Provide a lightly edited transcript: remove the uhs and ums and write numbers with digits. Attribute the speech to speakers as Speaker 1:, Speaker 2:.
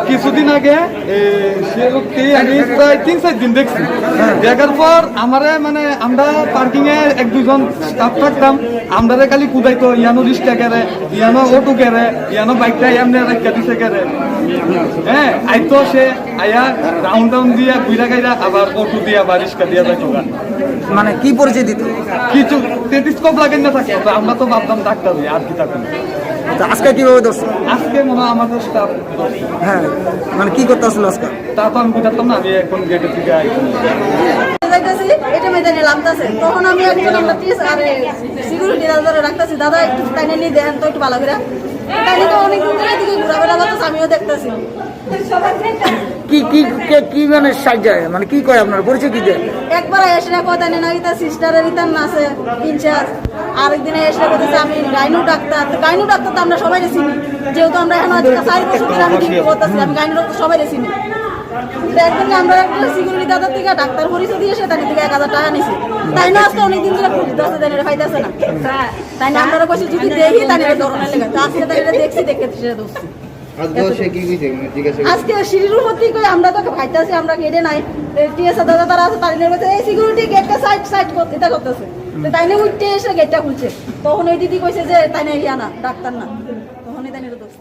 Speaker 1: কিছুদিন আগে সে লোকটি আমি প্রায় 3-4 দিন দেখছি। দেখার পর আমারে মানে আমরা পার্কিং এ 1-2 স্টাফ থাকতাম, আমরা খালি কুদাইতো ইয়ানো রিস্কা করে, ইয়ানো অটো করে, ইয়ানো বাইকটা এমনি রাখা দিছে করে। হ্যাঁ, আইতো সে আয়া রাউন্ড দিয়া ঘুরা গাইরা আবার অটো দিয়া বা রিস্কা দিয়া যাইতো।
Speaker 2: মানে কি পরিচয় দিত?
Speaker 1: কিছু টেলিস্কোপ লাগেন না থাকে, আমরা তো ভাবতাম ডাক্তার হই আর কি থাকুন।
Speaker 2: আজকে কিভাবে ধরছে?
Speaker 1: আজকে মনে হয় আমাদের স্টাফ।
Speaker 2: হ্যাঁ, মানে কি করতে আসলো আজকে?
Speaker 1: তা তো আমি বুঝতাম না, আমি এখন গেটের দিকে
Speaker 3: তখন আমি একজন আমরা সিকিউরিটি দাদা রাখতেছি, দাদা একটু টাইনে নিয়ে দেন তো একটু ভালো করে। টাইনে তো অনেকদিন ধরে এদিকে ঘোরাফেরা করতেছে, আমিও দেখতেছি।
Speaker 2: কি মানে সাহায্য মানে কি কয় আপনার পরিচয় কি দেয়?
Speaker 3: একবার এসে কথা নেই না, এটা সিস্টারের রিটার্ন আছে ইনচার্জ। আরেকদিনে এসে বলতেছে আমি গাইনু ডাক্তার। গাইনু ডাক্তার তো আমরা সবাই চিনি, যেহেতু আমরা এখন 4 বছর ধরে আমি ডিউটি করতেছি, আমি গাইনু ডাক্তার সবাই চিনি। একদিন আমরা একটা সিকিউরিটি দাদার থেকে ডাক্তার পরিচয় দিয়ে এসে তার থেকে 1000 টাকা নিছি। তাই না আজকে অনেকদিন ধরে খুঁজতেছে, তাই না পাইতেছে না। তাই না আমরা কইছি যদি দেখি তাই না ধরনের লেগে আজকে তাই দেখছি, দেখে সেটা দোষছি। আজকে সিঁড়ির উপর থেকে আমরা তোকে ভাইতাছি, আমরা গেটে নাই টিএসআর দাদা তারা আছে, তাই নেবে এই সিকিউরিটি গেটটা সাইড করতে এটা করতেছে। তাই না উঠতে এসে গেটটা খুলছে, তখন ওই দিদি কইছে যে তাই না ইয়া না ডাক্তার না, তখনই তাই না দোষ।